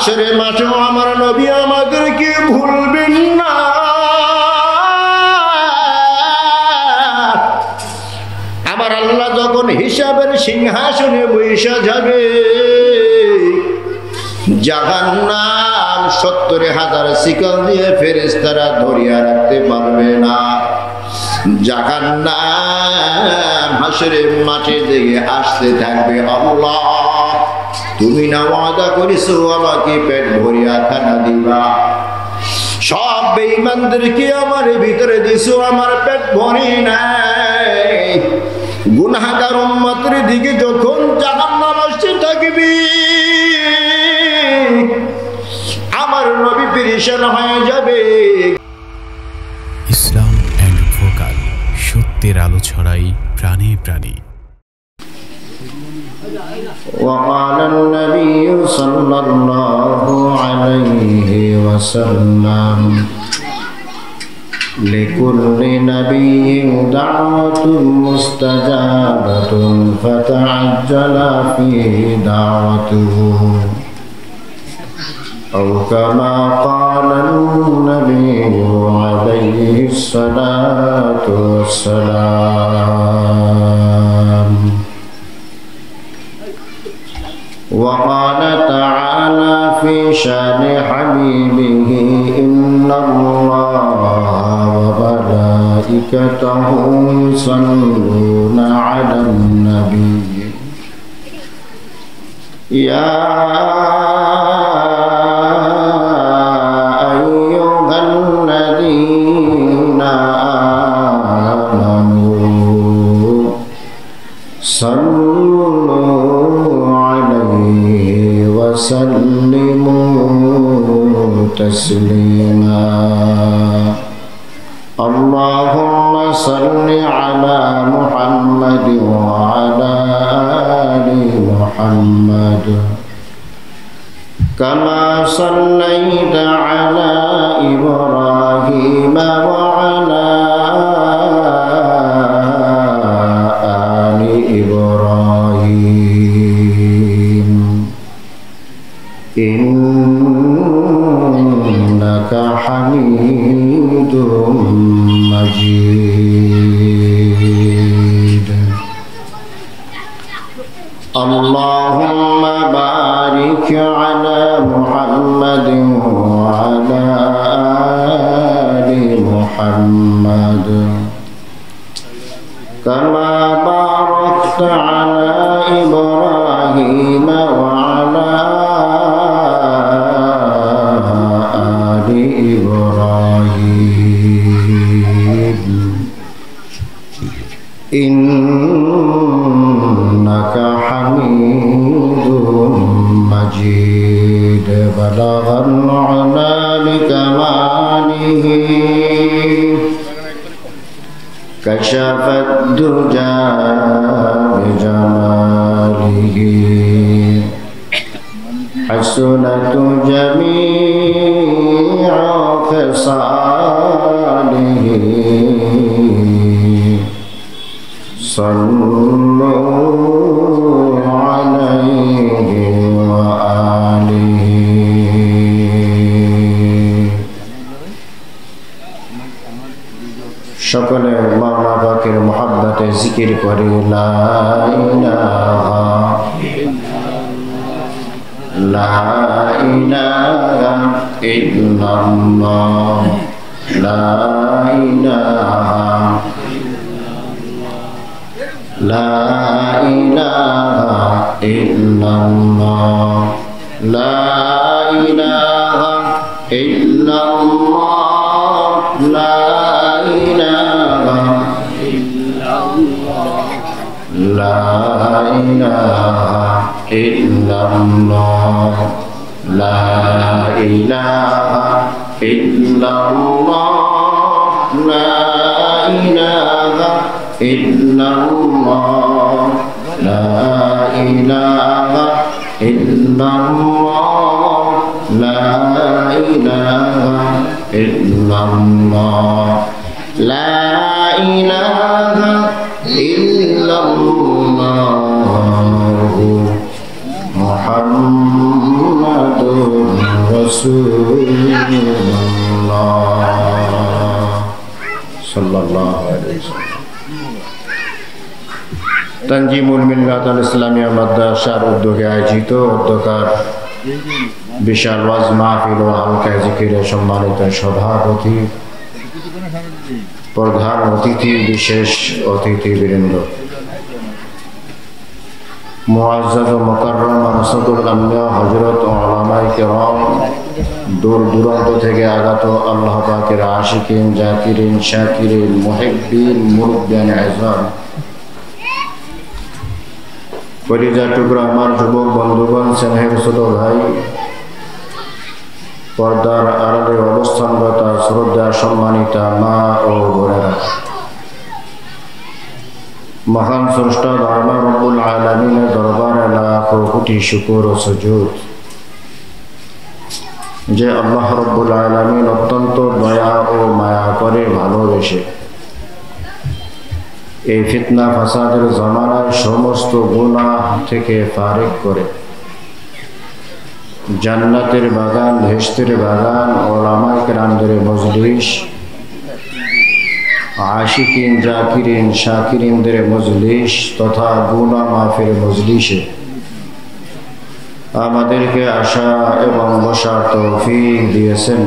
হাসরে মাঠে আমার নবী আমাদেরকে ভুলবেন না। আমার আল্লাহ যখন হিসাবের সিংহাসনে বসে যাবে, জাহান্নাম 70,000 শিকল দিয়ে ফেরেশতারা ধরিয়া রাখতে পারবে না। জাহান্নাম হাসরের মাঠে দিকে আসতে থাকবে। আল্লাহ, তুমি না ওয়াদা করেছো আমাকে পেট ভরিয়া খানা দিবা, সব বেঈমানদেরকে আমার ভিতরে দিছো, আমার পেট ভরে নাই। গুনাহগার উম্মতের দিকে যখন জাহান্নাম আসতে থাকবে, আমার নবী পেরেশান হয়ে যাবে। ইসলাম এন্ড ভোকাল, সত্যের আলো ছড়াই প্রাণে প্রাণে। وقال النبي صلى الله عليه وسلم لكل نبي دعوة مستجابة فتعجل في دعوته أو كما قال النبي عليه الصلاة والسلام. وقال تعالى في شان حبيبه إن الله وملائكته يصلون على النبي يا أيها الذين آمنوا وسلموا تسليما. اللهم صل على محمد وعلى آل محمد كما صليت على إبراهيم وعلى آل إبراهيم إنك حميد مجيد. اللهم بارك على محمد وعلى آل محمد كما باركت على إبراهيم وعلى آل إبراهيم إنك حميد مجيد. بلغ العلا بكماله كشف الدجى بجماله حسنت جميع خصاله صلوا عليه وآله. সকলে মাওলানা পাকের মহব্বতে জিকির করি লা ইলাহা লা ইলাহা ইল্লাল্লাহ লা ইলাহা লা ইলাহা ইল্লাল্লাহ লা ইলাহা ইল্লাল্লাহ লা ইলাহা ইল্লাল্লাহ লা ইলাহা ইল্লাল্লাহ লা ইলাহা ইল্লাল্লাহ লা ইলাহা ইল্লাল্লাহ লা ইলাহা ইল্লাল্লাহ লা ইলাহা ইল্লাল্লাহ লা ইলাহা ইল্লাল্লাহ মুহাম্মাদুর রাসূলুল্লাহ সাল্লাল্লাহু আলাইহি ওয়াসাল্লাম। তানজিমুল মিল্লাত আল ইসলামিয়া মাদ্রাসার উদ্যোগে আয়োজিত অধ্যকার বিশাল ওয়াজ মাহফিল ও হালকা জিকিরের সম্মানিত সভাপতি, প্রধান অতিথি, বিশেষ অতিথিবৃন্দ, মুআজ্জাজ ও মুকাররম রাসূলুল আম্বিয়া হযরত উলামায়ে কেরাম, দূর দূরান্ত থেকে আগত আল্লাহ পাকের আশিকিন, জাকিরিন, শাকিরিন, মুহিব্বিন, মুরব্বিয়ান আযম, পরিজার টুকরা আমার যুবক বন্ধুগণ, স্নেহের ছোট ভাই, পর্দার আড়ালে অবস্থানরত শ্রদ্ধা সম্মানিতা মা ও বোনেরা, মহান স্রষ্টা আল্লাহ রাব্বুল আলামিনের দরবারে লাখো কোটি শুকর ও সুজুদ যে আল্লাহ রাব্বুল আলামিন অত্যন্ত দয়া ও মায়া করে ভালোবেসে এই ফিতনা ফাসাদের জামানার সমস্ত গুনাহ থেকে ফারিক করে জান্নাতের বাগান, বেহেশতের বাগান, উলামায়ে কেরামদের মজলিস, আশিকিন, জাকিরিন, শাকিরিনদের মজলিস তথা গুনাহ মাফের মজলিসে আমাদেরকে আসা এবং বসার তৌফিক দিয়েছেন।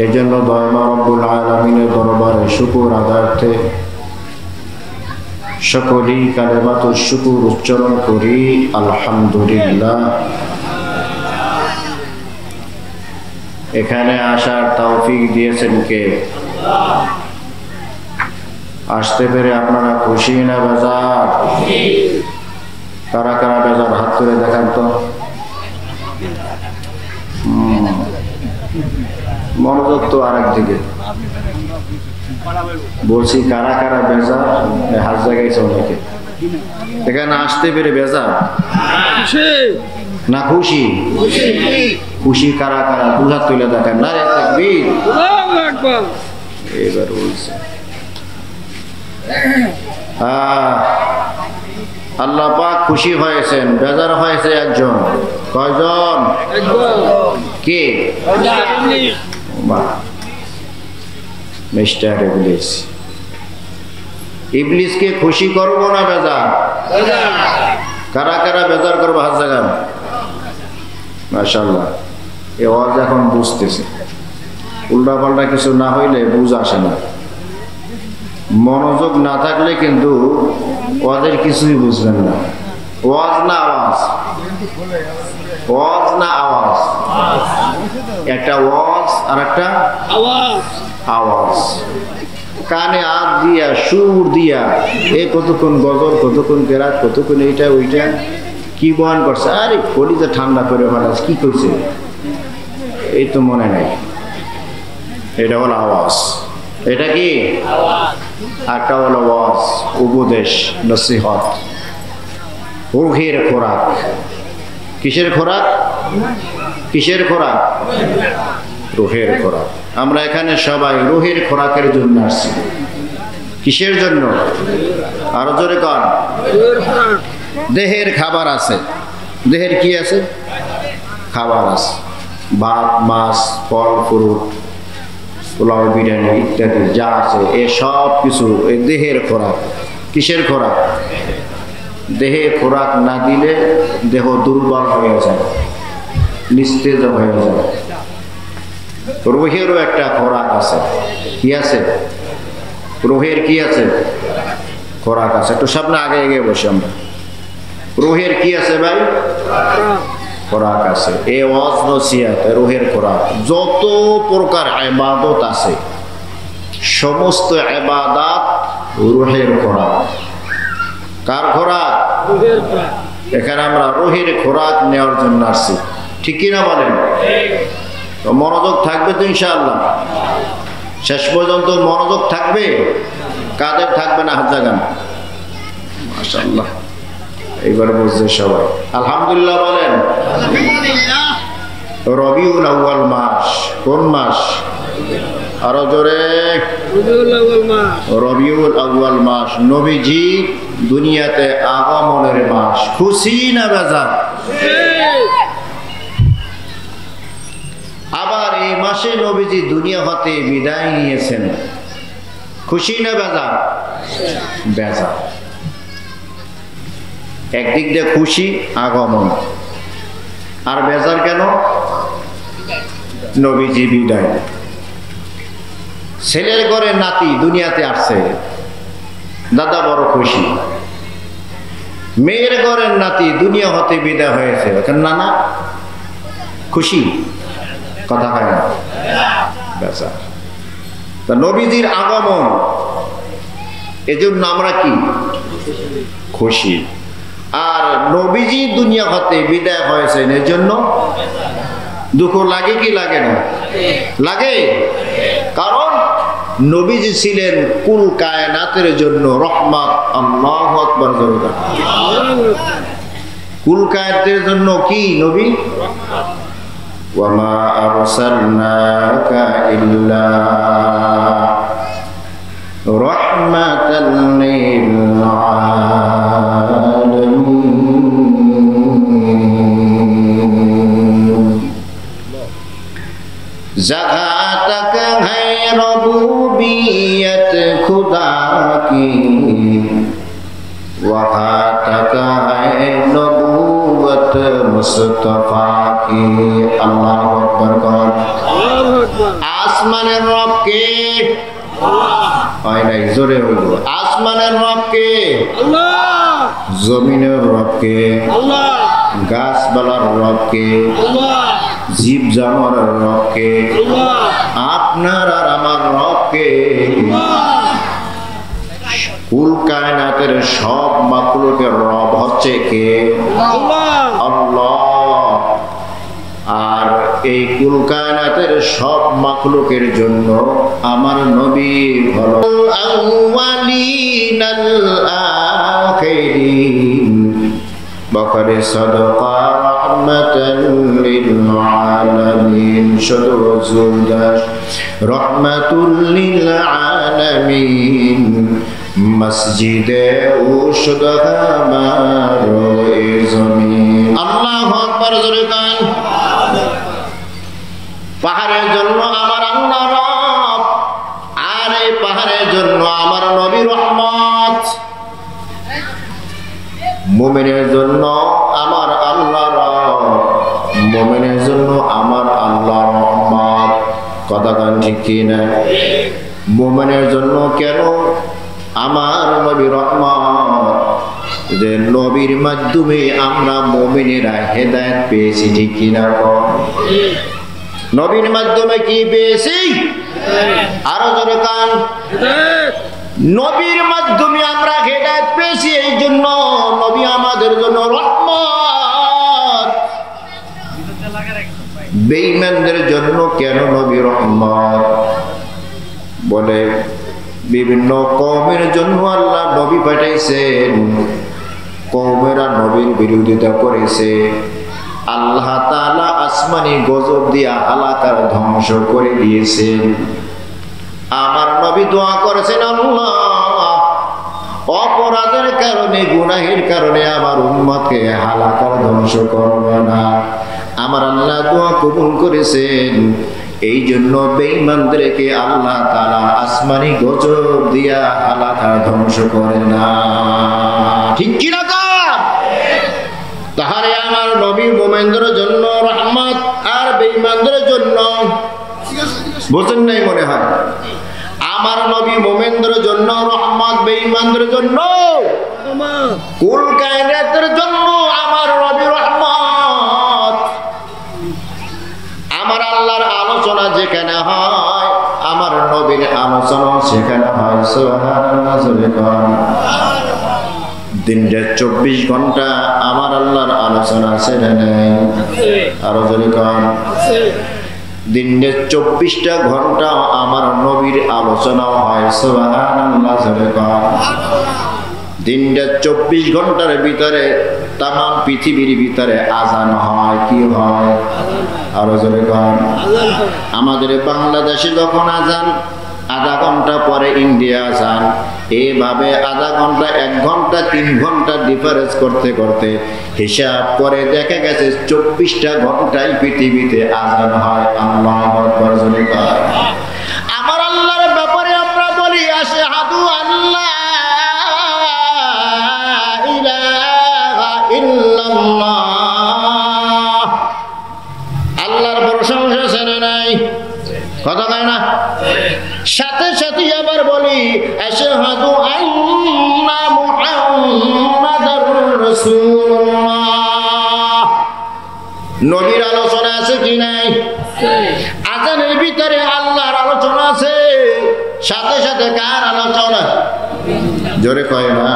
এজন্য দয়াময় রব্বুল আলামিনের দরবারে শুকর আদায়ার্থে সকলেই কালেমাতুশ শুকর উচ্চারণ করি, আলহামদুলিল্লাহ। এখানে আসার তৌফিক দিয়েছেন কে? আসতে পেরে আপনারা খুশি না বেজার? কারা কারা বেজার হাত তুলে দেখান তো। মনোযোগ তো আরেক দিকে। বলছি কারা কারা বেজার, হাত জায়গায় অনেকে। এখানে আসতে পেরে বেজার না খুশি? খুশি কারা কারা? দুই হাত তুলে দেখান। নারে তাকবীর। এবার বলছে আল্লাহ পাক খুশি হয়েছেন, বেজার হয়েছে একজন। কয়জন? কে? মিস্টার ইবলিস। ইবলিসকে খুশি করবো না বেজার? কারা কারা বেজার করবো হাত জাগান। মাশাআল্লাহ, এ ওয়াজ এখন বুঝতেছে। উল্টা পাল্টা কিছু না হইলে বুঝ আসে না। মনোযোগ না থাকলে কিন্তু ওয়াজের কিছুই বুঝবেন না। ওয়াজ না আওয়াজ? ওয়াজ না আওয়াজ? একটা ওয়াজ আর একটা আওয়াজ। কানে হাত দিয়া, সুর দিয়া, এ কতক্ষণ গজল, কতক্ষণ কেরাত, কতক্ষণ এইটা ওইটা কি বয়ান করছে। আরে কলিজা ঠান্ডা করে ফেলাস, কি করছে এই তো মনে নাই। এটা হলো আওয়াজ। এটা কি? একটা হলো ওয়াজ, উপদেশ, নসিহত, রুহের খোরাক। কিসের খোরাক? কিসের খোরাক? রুহের খোরাক। আমরা এখানে সবাই রুহের খোরাকের জন্য আসছি। কিসের জন্য? আরো জোরে কর। দেহের খাবার আছে। দেহের কি আছে? খাবার আছে। ভাত, মাছ, ফল, ফ্রুট, পোলাও, বিরিয়ানি ইত্যাদি যা আছে, এ সব কিছু এই দেহের খোরাক। কিসের খোরাক? দেহে খোরাক না দিলে দেহ দুর্বল হয়ে যায়, নিস্তেজ হয়ে যায়। রুহেরও একটা খোরাক আছে। কি আছে? রুহের কি আছে? খোরাক আছে। একটু সামনে আগে এগিয়ে বসে আমরা। রুহের কি আছে ভাই? খোরাক আছে। এ ওয়াজ নসিহত রুহের খোরাক। যত প্রকার ইবাদত আছে সমস্ত ইবাদত রুহের খোরাক। কার খোরাক? এখানে আমরা রুহের খোরাক নেওয়ার জন্য আসছি। ঠিক কিনা বলেন? তো মনোযোগ থাকবে তো ইনশাআল্লাহ? শেষ পর্যন্ত মনোযোগ থাকবে? কাদের থাকবে না হাত জাগান। মাশাআল্লাহ, এইবার বুঝছে সবাই। আলহামদুলিল্লাহ বলেন। রবিউল আউয়াল মাস। কোন মাস? আরো জোরে। রবিউল আউয়াল মাস, নবীজি দুনিয়াতে আগমনের মাস। খুশি না বেজার? মাসে নবীজি দুনিয়া হতে বিদায় নিয়েছেন, খুশি না বেজার? বেজার। একদিক দিয়ে খুশি আগমন, আর বেজার কেন? নবীজি বিদায়। ছেলের ঘরে নাতি দুনিয়াতে আসছে, দাদা বড় খুশি। মেয়ের ঘরের নাতি দুনিয়া হতে বিদায় হয়েছে, নানা খুশি, কথা হয় না, বেজার। তা নবীজির আগমন, এজন্য আমরা কি খুশি। আর নবীজি দুনিয়া হতে বিদায় হয়েছেন এজন্য দুঃখ লাগে কি লাগে না? লাগে। কারণ নবীজি ছিলেন কুল কায়নাতের জন্য রহমত। আল্লাহু আকবার। কুল কায়নাতের জন্য কি নবী? ওয়ামা আরসালনাকা ইল্লা রাহমাতাল লিল আলামিন। जगह तक है रबूबियत खुदा की, वहाँ तक है नबूवत मुस्तफा की। अल्लाह अकबर। कौन? आसमाনের রব কে? হয় নাই, জোরে হইল। আসমানের রব কে? আল্লাহ। জমিনের রব কে? আল্লাহ। গাছপালার রব কে? আল্লাহ। জীব জানোয়ারের রব কে? আল্লাহ। আপনার আর আমার রব কে? আল্লাহ। কুল কায়নাতের সব মাখলুকের রব হচ্ছে কে? আল্লাহ। আল্লাহ। আর এই কুল কায়নাতের সব মাখলুকের জন্য আমার নবী হলো আউয়ালিনাল আখিরিন বকরে সদকা রহমাতাল লিল আলামিন। শুধু জুলদাস রহমাতুল লিল আলামিন মসজিদে উশদহা মারোয়ে জমিন। আল্লাহু আকবার। জোরে কান। পাহাড়ের জন্য আমার আল্লাহ রব, আর এই পাহাড়ের জন্য আমার নবী রহমত। মুমিনের জন্য আমার আল্লাহ রব, মুমিনের জন্য আমার আল্লাহ রহমত। কথা কান ঠিক কি না? মুমিনের জন্য কেন আমার নবী রহমত? যে নবীর মাধ্যমে আমরা মুমিনেরা হেদায়েত পেয়েছি, ঠিক কি না? নবীর মাধ্যমে কি পেয়েছি? আরো জোরে কান। নবীর মাধ্যমে আমরা হেদায়েত পেয়েছি, এই জন্য নবী আমাদের জন্য রহমত। বেঈমানদের জন্য কেন নবী রহমত? বলে বিভিন্ন কওমের জন্য আল্লাহ নবী পাঠাইছেন, কওমেরা নবীর বিরোধিতা করেছে, আল্লাহ তাআলা আসমানি গজব দিয়া হালাকার ধ্বংস করে দিয়েছেন। আমার নবী দোয়া করেছেন, আল্লাহ অপরাধের কারণে, গুনাহের কারণে আমার উম্মতকে হালাকার ধ্বংস করবে না। আমার আল্লাহ দোয়া কবুল করেছেন, এই জন্য বেঈমানদেরকে আল্লাহ তাআলা আসমানি গজব দিয়া হালাকার ধ্বংস করে না। ঠিক কি না? তাহলে আমার নবী মুমিনদের জন্য রহমত, আর বেঈমানদের জন্য বুঝেন নাই মনে হয়? আমার নবী মুমিনদের জন্য রহমত, বেঈমানদের জন্য কুল কায়নাতের জন্য আমার নবী রহমত। আমার আল্লাহর আলোচনা যেখানে হয়, আমার নবীর আলোচনা সেখানে হয়। সুবহানাল্লাহ। দিনটা 24 ঘন্টা আমার আল্লাহর আলোচনা আছে না নাই? আরো জোরে কান। দিনে 24টা ঘন্টা আমার নবীর আলোচনা হয়। সুবহানাল্লাহ। জোরে কান। দিনটা 24 ঘন্টার ভিতরে তাম পৃথিবীর ভিতরে আজান হয়। কি হয়? আরো জোরে কান। আমাদের বাংলাদেশে যখন আজান, আধা ঘন্টা পরে ইন্ডিয়া আজান, এইভাবে আধা ঘন্টা 1 ঘন্টা 3 ঘন্টা ডিফারেন্স করতে করতে হিসাব করে দেখা গেছে 24টা ঘন্টায় পৃথিবীতে আযান হয়। আল্লাহু আকবার। আমার আল্লাহর ব্যাপারে আমরা বলি আশহাদু আল্লা ইলাহা ইল্লাল্লাহ। আল্লাহর প্রশংসা জানা নাই, কথা কয় না? সাথে সাথে আবার বলি আশহাদু আন্না মুহাম্মাদার রাসূলুল্লাহ। নবীর আলোচনা আছে কি নাই? আযানের ভিতরে আল্লাহর আলোচনা আছে, সাথে সাথে কার আলোচনা? জোরে কয় না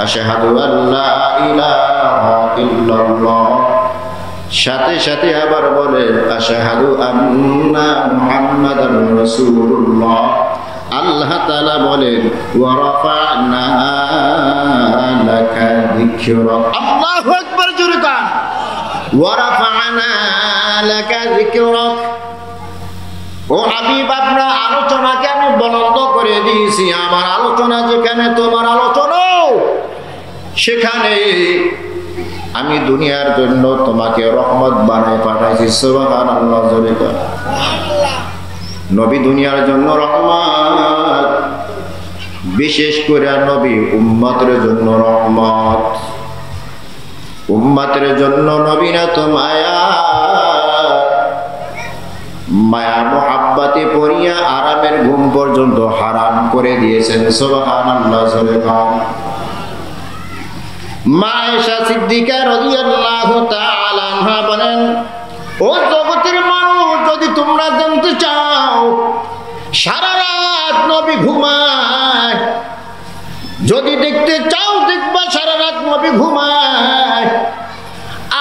আশহাদু আল্লা ইলাহা ইল্লাল্লাহ। সাথে সাথে আবার বলেন আশহাদু আন্না মুহাম্মাদার রাসূলুল্লাহ। আল্লাহ তাআলা বলেন ওয়া রাফা'না লাকা যিকরাক। আল্লাহু আকবার। জোরে কান ওয়া রাফা'না লাকা যিকরাক। ও হাবিব, আপনার আলোচনাকে আমি বলন্দ করে দিয়েছি। আমার আলোচনা যেখানে তোমার আলোচনাও সেখানে। আমি দুনিয়ার জন্য তোমাকে রহমত বানায় পাঠাইছি। সুবহানাল্লাহ। জোরে বল। নবী দুনিয়ার জন্য রহমত, বিশেষ করে নবী উম্মতের জন্য রহমত। উম্মতের জন্য নবী না তো মায়া, মায়া মোহাব্বতে পড়িয়া আরামের ঘুম পর্যন্ত হারাম করে দিয়েছেন। সুবহানাল্লাহ। জোরে বল। মা আয়েশা সিদ্দিকা রাদিয়াল্লাহু তাআলা আনহা বলেন, ও জগতের মানুষ, যদি তোমরা জানতে চাও সারা রাত নবী ঘুমায়, যদি দেখতে চাও দেখবা সারা রাত নবী ঘুমায়।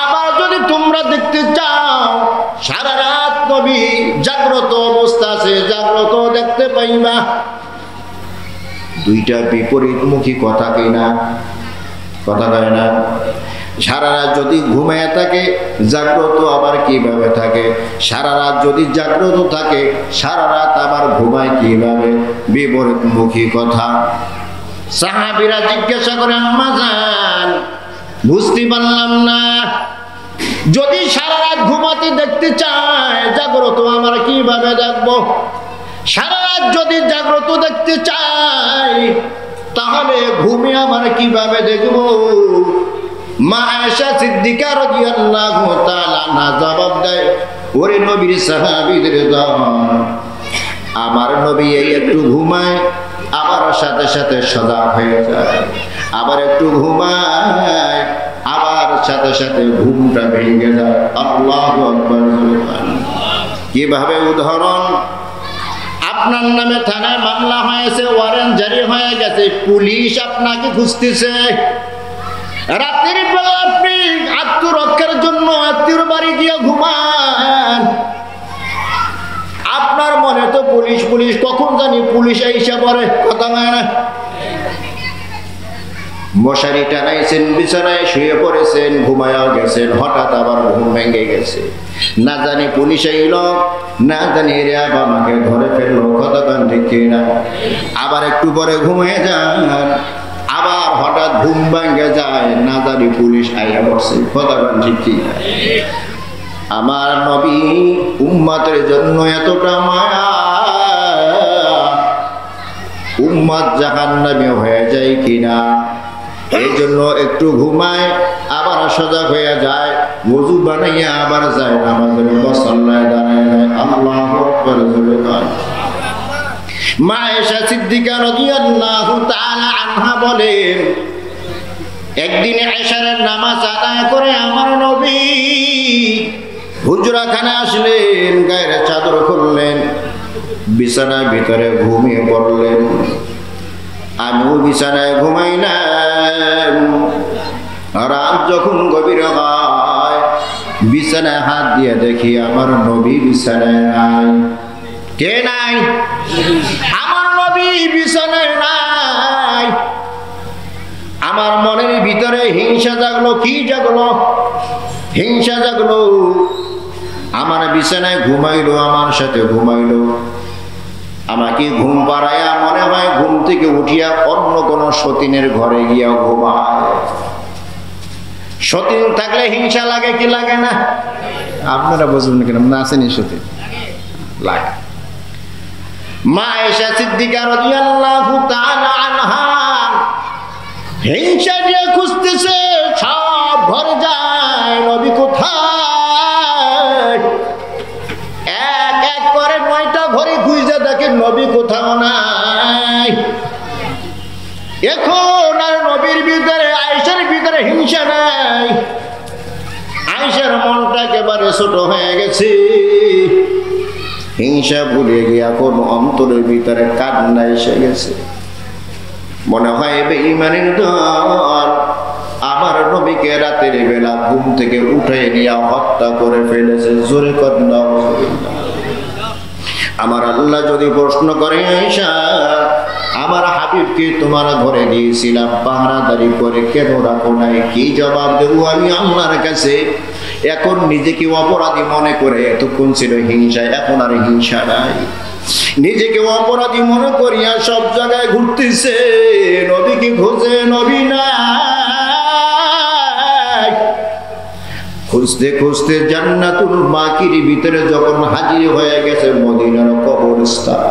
আবার যদি তোমরা দেখতে চাও সারা রাত নবী জাগ্রত অবস্থা আছে, জাগ্রত দেখতে পাইবা। দুইটা বিপরীতমুখী কথা কিনা? কথা কয় না? সারা রাত যদি ঘুমায় থাকে জাগ্রত আবার কিভাবে থাকে? সারা রাত যদি জাগ্রত থাকে সারা রাত আবার ঘুমায় কিভাবে? বিপরীতমুখী কথা। সাহাবীরা জিজ্ঞাসা করে, আম্মা জান বুঝতে পারলাম না, যদি সারা রাত ঘুমাতে দেখতে চায় জাগ্রত আমার কিভাবে দেখবো? সারা রাত যদি জাগ্রত দেখতে চাই তাহলে ঘুমে আমার কিভাবে দেখবো? মা আয়েশা সিদ্দিকা রাদিয়াল্লাহু তাআলা আনহা জবাব দেয়, ওরে নবীর সাহাবীদের দল, আমার নবী এই একটু ঘুমায় আবার সাথে সাথে সজাগ হয়ে যায়, আবার একটু ঘুমায় আবার সাথে সাথে ঘুমটা ভেঙে যায়। আল্লাহু আকবার। কিভাবে? উদাহরণ, আপনার নামে থানায় মামলা হয়েছে, ওয়ারেন্ট জারি হয়ে গেছে, পুলিশ আপনাকে খুঁজতেছে। রাতের বেলা আপনি আত্মরক্ষার জন্য আত্মীয়র বাড়ি গিয়ে ঘুমান। আপনার মনে তো পুলিশ পুলিশ, কখন জানি পুলিশ এসে পড়ে। কথা হয় না? মশারি টানাইছেন, বিছানায় শুয়ে পড়েছেন, ঘুমায়াও গেছেন, হঠাৎ আবার ঘুম ভেঙে গেছে। না জানি পুলিশ আইল, না জানি রে আমাকে ধরে ফেললো। কথা কান ঠিক না? আবার একটু পরে ঘুমিয়ে যান, আবার হঠাৎ ঘুম ভেঙে যায়, না জানি পুলিশ আইয়া বসে। কথা কান ঠিক না? আমার নবী উম্মতের জন্য এতটা মায়া, উম্মত জাহান্নামে হয়ে যায় কিনা এই জন্য একটু ঘুমায় আবার সজাগ হয়ে যায়, ওযু বানাইয়া আবার যায় নামাজের মুসল্লায় দাঁড়ায়। আল্লাহু আকবার। মা আয়েশা সিদ্দিকা রাদিয়াল্লাহু তাআলা আনহা বলেন, একদিন এশারের নামাজ আদায় করে আমার নবী হুজরাখানে আসলেন, গায়ের চাদর খুললেন, বিছানার ভিতরে ঘুমিয়ে পড়লেন। আমিও বিছানায় ঘুমাইলাম। রাত যখন গভীর হয় বিছানায় হাত দিয়ে দেখি আমার নবী বিছানায় নাই। কে নাই? আমার নবী বিছানায় নাই। আমার মনের ভিতরে হিংসা জাগলো। কি জাগলো? হিংসা জাগলো। আমার বিছানায় ঘুমাইলো, আমার সাথে ঘুমাইলো, আমাকে ঘুম পাড়াইয়া মনে হয় ঘুম থেকে উঠিয়া অন্য কোন সতীনের ঘরে গিয়া ঘুমায়। সতীন থাকলে হিংসা লাগে কি লাগে না? আপনারা বুঝবেন কেন, না আসেনি সতীন লাগে। মা আয়েশা সিদ্দিকা রাদিয়াল্লাহু তাআলা আনহা হিংসা দিয়ে খুঁজতেছে, সব ঘরে যায় নবী কোথায়। এক এক করে 9টা ঘরে খুঁজে দেখে নবী কোথাও নাই। এখন আর নবীর ভিতরে আয়েশার ভিতরে হিংসা নাই। আয়েশার মনটা একেবারে ছোট হয়ে গেছে, হিংসা ভুলে গিয়া কোন অন্তরের ভিতরে কান্না এসে গেছে। মনে হয় বেঈমানের দল আমার নবীকে রাতের বেলা ঘুম থেকে উঠে নিয়ে হত্যা করে ফেলেছে। জোরে কন্যা আমার আল্লাহ যদি প্রশ্ন করে, আয়েশা আমার হাবিবকে তোমার ঘরে দিয়েছিলাম পাহারাদারি করে, কেন রাখো নাই? কি জবাব দেবো আমি আল্লাহর কাছে? এখন নিজেকে অপরাধী মনে করে, এতক্ষণ ছিল হিংসা, এখন আর হিংসা নাই। নিজেকে অপরাধী মনে করিয়া সব জায়গায় ঘুরতেছে, নবীকে খোঁজে, নবী নাই। খুঁজতে খুঁজতে জান্নাতুল বাকির ভিতরে যখন হাজির হয়ে গেছে মদিনার কবরস্থান,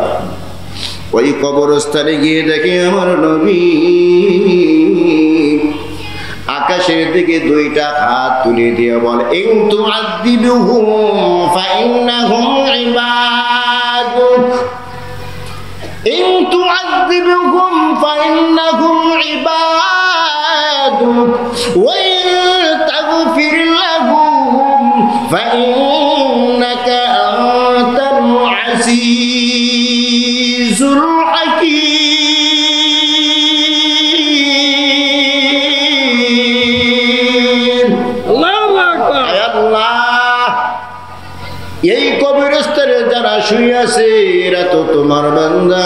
ওই কবরস্থানে গিয়ে দেখে আমার নবী আকাশের দিকে 2টা হাত তুলে দিয়ে বলে, ইন তুআযিবুহুম ফাইন্নাহুম ইবাদুক, ইন তুআযিবুহুম ফাইন্নাহুম ইবাদুক, ওয়া ইন তাগফির লাহুম ফাইন্নাকা আনতাল আজিজুল হাকীম। এই কবরস্থানে যারা শুয়ে আছে এরা তো তোমার বান্দা।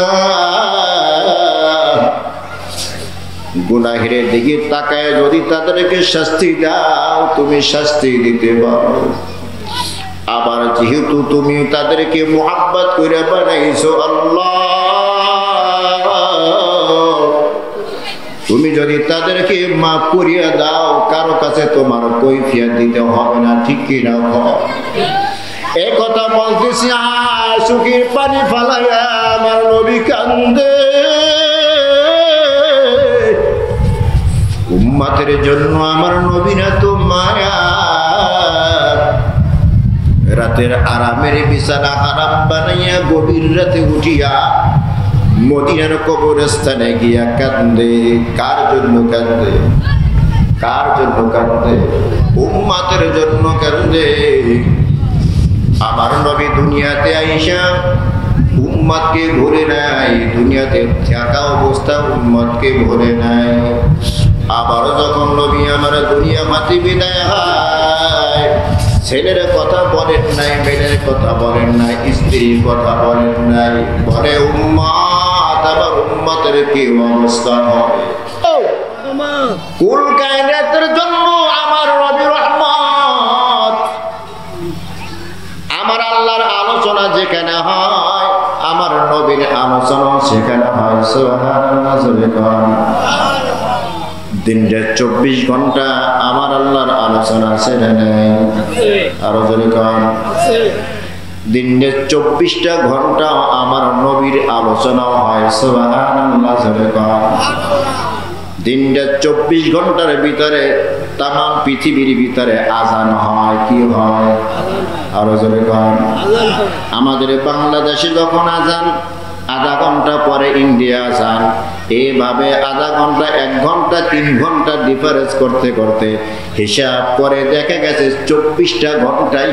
গুনাহের দিকে তাকায় যদি তাদেরকে শাস্তি দাও, তুমি শাস্তি দিতে পারো। আবার যেহেতু তুমি তাদেরকে মুহাব্বত করে বানাইছো আল্লাহ, তুমি যদি তাদেরকে মাফ করিয়া দাও, কারো কাছে তোমার কৈফিয়ত দিতে হবে না, ঠিক কিনা? এই কথা বলতেছি চোখের পানি ফালাইয়া আমার নবী কান্দে। উম্মতের জন্য আমার নবী না তো মায়া, রাতের আরামের বিছানা আরাম বানাইয়া গভীর রাতে উঠিয়া মদিনার কবরস্থানে গিয়া কান্দে। কার জন্য কান্দে? কার জন্য কান্দে? উম্মতের জন্য কান্দে। আমার নবী দুনিয়াতে আইসা উম্মতকে ভরে নাই, দুনিয়াতে থাকা অবস্থা উম্মতকে ভরে নাই। আবার যখন নবী আমার দুনিয়া মাটি বিদায় হয়, ছেলের কথা বলেন নাই, মেয়ের কথা বলেন নাই, স্ত্রীর কথা বলেন নাই, বলে উম্মত। আবার উম্মতের কি অবস্থা হয়? কুল কায়নাতের জন্য আমার নবী রহমত। আমার আল্লাহর আলোচনা যেখানে হয়, আমার নবীর আলোচনা সেখানে হয়। সুবহানাল্লাহ। দিনটা 24 ঘন্টা আমার আল্লাহর আলোচনা ছেড়ে নেই। আরো জোরে কন। দিনে 24টা ঘন্টা আমার নবীর আলোচনা হয়। সুবহানাল্লাহ। জোরে কন। দিনটা 24 ঘন্টার ভিতরে তাম পৃথিবীর ভিতরে আজান হয়। কি হয়? আরো জোরে কন। আমাদের বাংলাদেশে যখন আজান, আধা ঘন্টা পরে ইন্ডিয়া আজান, এইভাবে আধা ঘন্টা, 1 ঘন্টা, 3 ঘন্টা ডিফারেন্স করতে করতে হিসাব করে দেখা গেছে 24টা ঘন্টায়।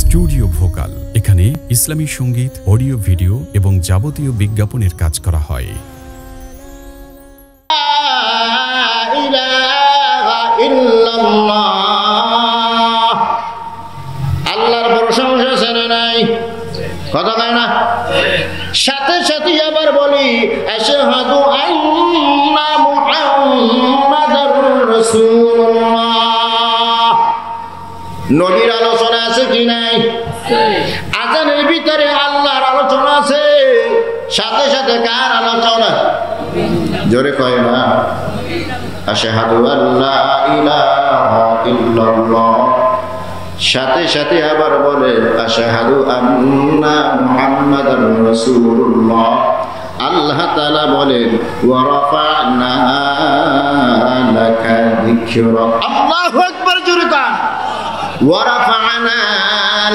স্টুডিও ভোকাল, এখানে ইসলামী সঙ্গীত, অডিও, ভিডিও এবং যাবতীয় বিজ্ঞাপনের কাজ করা হয়। আল্লাহর প্রশংসা ছেড়ে নাই, কথা কয় না। সাথে সাথে আবার বলি আশহাদু আন্না মুহাম্মাদার রাসূলুল্লাহ। নবীর আলোচনা আছে কি নাই? আজানের ভিতরে আল্লাহর আলোচনা আছে, সাথে সাথে কার আলোচনা? জোরে কয় না আশহাদু আল্লা ইলাহা ইল্লাল্লাহ, সাথে সাথে আবার বলে আশহাদু আন্না মুহাম্মাদার রাসূলুল্লাহ। আল্লাহ তাআলা বলেন ওয়া রাফা'না লাকা যিকরাক। আল্লাহু আকবার, জোরে কান ওয়া রাফা'না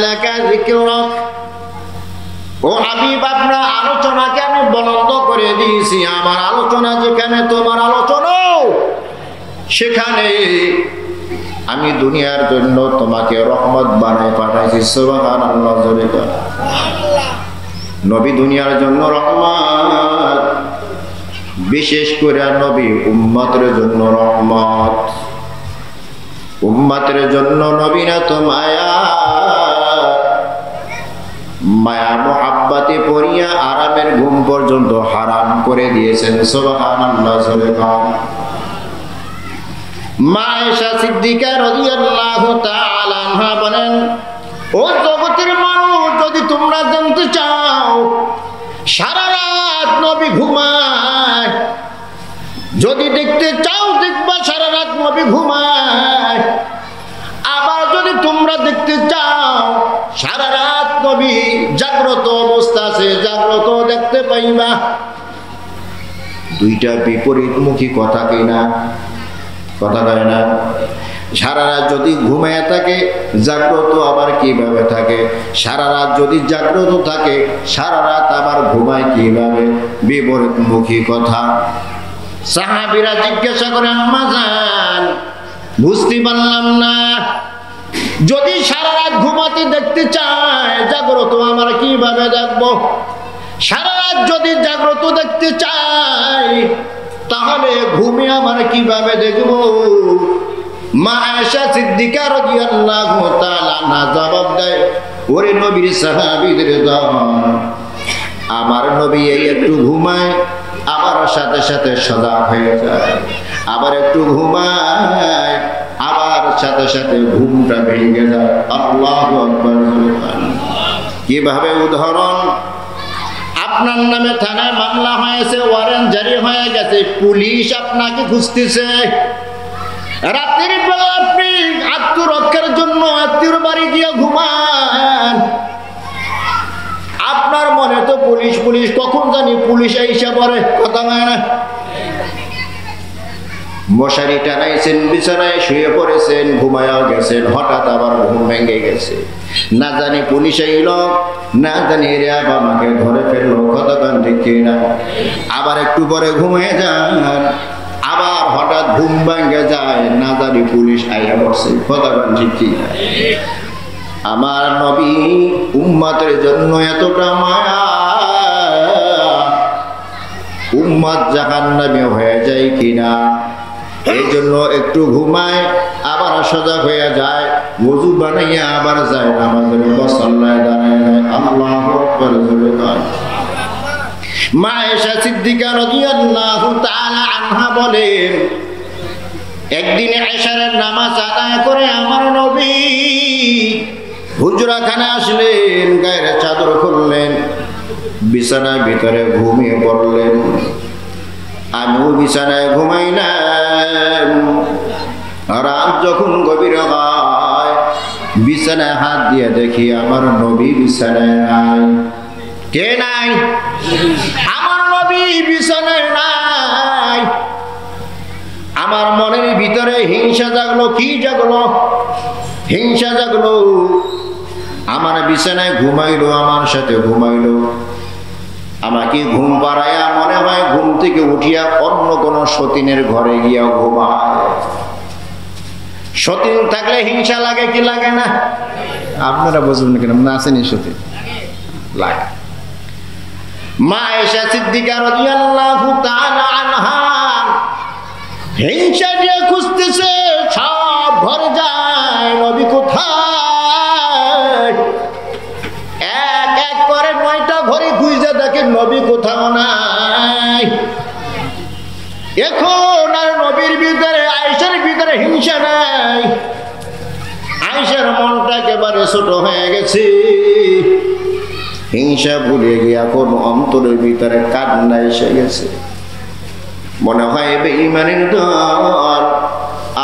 লাকা যিকরাক। ও হাবিব, আপনার আলোচনাকে আমি বলন্দ করে দিয়েছি। আমার আলোচনা যেখানে, তোমার আলোচনাও সেখানে। আমি দুনিয়ার জন্য তোমাকে রহমত বানায় পাঠাইছি। সুবহানাল্লাহ, জোরে বল। নবী দুনিয়ার জন্য রহমত, বিশেষ করে নবী উম্মতের জন্য রহমত। উম্মতের জন্য নবী না তো মায়া, মায়া মুহাব্বতে পড়িয়া আরামের ঘুম পর্যন্ত হারাম করে দিয়েছেন। সুবহানাল্লাহ, জোরে বল। মা আয়েশা সিদ্দিকা রাদিয়াল্লাহু তাআলা আনহা বলেন, ও জগতের মানুষ, যদি তোমরা জানতে চাও সারা রাত নবী ঘুমায়, যদি দেখতে চাও দেখবা সারা রাত নবী ঘুমায়। আবার যদি তোমরা দেখতে চাও সারা রাত নবী জাগ্রত অবস্থা আছে, জাগ্রত দেখতে পাইবা। দুইটা বিপরীতমুখী কথা কিনা? কথা কয় না? সারা রাত যদি ঘুমায় থাকে, জাগ্রত আবার কিভাবে থাকে? সারা রাত যদি জাগ্রত থাকে, সারা রাত আবার ঘুমায় কিভাবে? বিপরীতমুখী কথা। সাহাবীরা জিজ্ঞাসা করে, আম্মা জান, বুঝতে পারলাম না, যদি সারা রাত ঘুমাতে দেখতে চায়, জাগ্রত আমরা কিভাবে দেখবো? সারা রাত যদি জাগ্রত দেখতে চাই, তাহলে ঘুমিয়ে আমরা কিভাবে দেখব? মা আয়েশা সিদ্দিকা রাদিয়াল্লাহু তাআলা আনহা জবাব দেয়, ওরে নবীর সাহাবীদের দল, আমার নবী এই একটু ঘুমায়, আবার সাথে সাথে সজাগ হয়ে যায়, আবার একটু ঘুমায়, আবার সাথে সাথে ঘুমটা ভেঙে যায়। আল্লাহু আকবার। কিভাবে? উদাহরণ, আপনার নামে থানায় মামলা হয়েছে, ওয়ারেন্ট জারি হয়ে গেছে, পুলিশ আপনাকে খুঁজতেছে। রাতের বেলা আপনি আত্মরক্ষার জন্য আত্মীয়র বাড়ি গিয়ে ঘুমান। আপনার মনে তো পুলিশ পুলিশ, কখন জানি পুলিশ এসে পড়ে। কথা হয় না? মশারি টানাইছেন, বিছানায় শুয়ে পড়েছেন, ঘুমায়া গেছেন, হঠাৎ আবার ঘুম ভেঙে গেছে। না জানি পুলিশ আইল, না জানি রে আমাকে ধরে ফেললো। কতক্ষণ ঠিক না? আবার একটু পরে ঘুমিয়ে যান, আবার হঠাৎ ঘুম ভেঙে যায়, না জানি পুলিশ আইয়া বসে। কতক্ষণ ঠিক না? আমার নবী উম্মতের জন্য এতটা মায়া, উম্মত জাহান্নামে হয়ে যায় কিনা, এই জন্য একটু ঘুমায়, আবার সজাগ হয়ে যায়, ওযু বানাইয়া আবার যায় নামাজের মুসল্লায় দাঁড়ায় যায়। আল্লাহু আকবার। মা আয়েশা সিদ্দিকা রাদিয়াল্লাহু তাআলা আনহা বলেন, একদিন এশারের নামাজ আদায় করে আমার নবী হুজরাখানে আসলেন, গায়ের চাদর খুললেন, বিছানার ভিতরে ঘুমিয়ে পড়লেন। আমিও বিছানায় ঘুমাইলাম। রাত যখন গভীর হয়, বিছানায় হাত দিয়ে দেখি আমার নবী বিছানায় নাই। কে নাই? আমার নবী বিছানায় নাই। আমার মনের ভিতরে হিংসা জাগলো। কি জাগলো? হিংসা জাগলো। আমার বিছানায় ঘুমাইলো, আমার সাথে ঘুমাইলো, আমাকে ঘুম পাড়াইয়া মনে হয় ঘুম থেকে উঠিয়া অন্য কোন সতীনের ঘরে গিয়া ঘুমায়। সতীন থাকলে হিংসা লাগে কি লাগে না? আপনারা বুঝবেন না কেন? না আসেনি সতীন লাগে। মা আয়েশা সিদ্দিকা রাদিয়াল্লাহু তাআলা আনহা হিংসা দিয়ে খুঁজতেছে, সব ঘরে যায়, নবী কোথায়? এক এক করে 9টা ঘরে খুঁজে দেখে নবী কোথাও নাই। এখন আর নবীর ভিতরে, আয়েশার ভিতরে হিংসা নাই। আয়েশার মন আকারে ছোট হয়ে গেছে, হিংসা ভুলে গিয়ে এখন অন্তরের ভিতরে কান্না এসে গেছে। মনে হয় বেঈমানের দল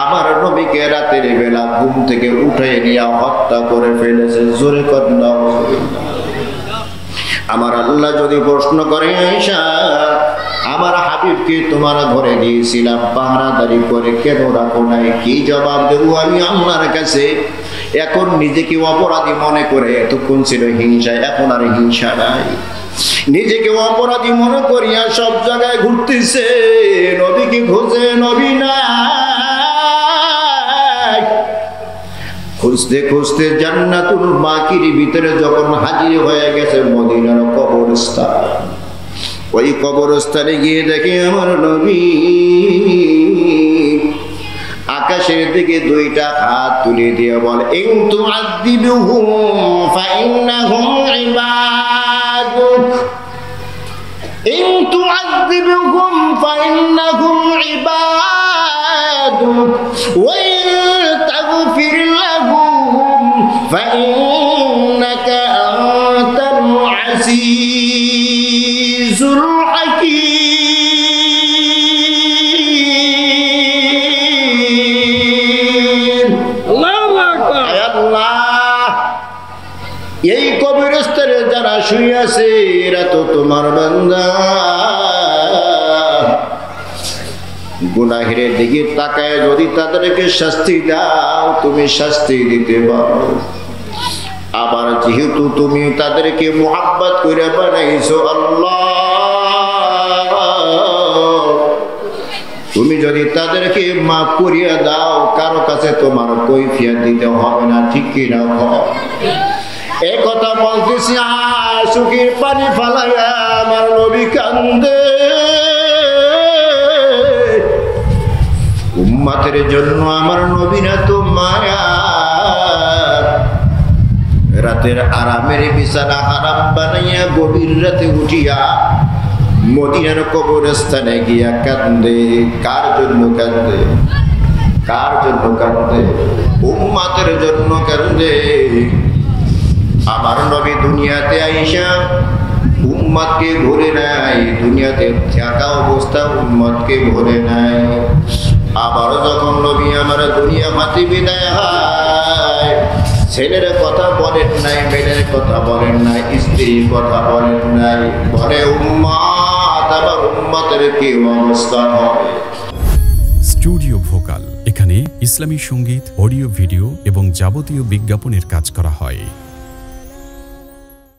আমার নবীকে রাতের বেলা ঘুম থেকে উঠে নিয়ে হত্যা করে ফেলেছে। জোরে কন্যা আমার আল্লাহ যদি প্রশ্ন করে, আয়েশা আমার হাবিবকে তোমার ঘরে দিয়েছিলাম পাহারাদারি করে, কেন রাখো নাই? কি জবাব দেবো আমি আল্লাহর কাছে? এখন নিজেকে অপরাধী মনে করে, এতক্ষণ ছিল হিংসা, এখন আর হিংসা নাই। নিজেকে অপরাধী মনে করিয়া সব জায়গায় ঘুরতেছে, নবীকে খোঁজে, নবী নাই। খুঁজতে খুঁজতে জান্নাতুল বাকির ভিতরে যখন হাজির হয়ে গেছে মদিনার কবরস্থান, ওই কবরস্থানে গিয়ে দেখে আমার নবী আকাশের দিকে দুইটা হাত তুলে দিয়ে বলে, ইন তুআযিবুহুম ফাইন্নাহুম ইবাদুক, ইন তুআযিবুহুম ফাইন্নাহুম ইবাদুক, ওয়া ইন তাগফির লাহুম ফাইন্নাকা আনতাল আজিজুল হাকীম। এই কবরস্থানে যারা শুয়ে আছে এরা তো তোমার বান্দা। গুনাহের দিকে তাকায় যদি তাদেরকে শাস্তি দাও, তুমি শাস্তি দিতে পারো। আবার যেহেতু তুমি তাদেরকে মুহাব্বত করে বানাইছো আল্লাহ, তুমি যদি তাদেরকে মাফ করিয়া দাও, কারো কাছে তোমার কৈফিয়ত দিতে হবে না, ঠিক কি না? এই কথা বলতেছি চোখের পানি ফালাইয়া আমার নবী কান্দে। উম্মতের জন্য আমার নবী না তো মায়া, রাতের আরামের বিছানা হারাম বানাইয়া গভীর রাতে উঠিয়া মদিনার কবরস্থানে গিয়া কান্দে। কার জন্য কান্দে? কার জন্য কান্দে? উম্মতের জন্য কান্দে। আমার নবী দুনিয়াতে আইসা উম্মতকে ভরে নাই, দুনিয়াতে থাকা অবস্থা উম্মতকে ভরে নাই। আবার যখন নবী আমার দুনিয়া মাটি বিদায় হয়, ছেলের কথা বলেন নাই, মেয়ের কথা বলেন নাই, স্ত্রীর কথা বলেন নাই, বলে উম্মত। আবার উম্মতের কি অবস্থা হবে? স্টুডিও ভোকাল, এখানে ইসলামী সঙ্গীত, অডিও ভিডিও এবং যাবতীয় বিজ্ঞাপনের কাজ করা হয়।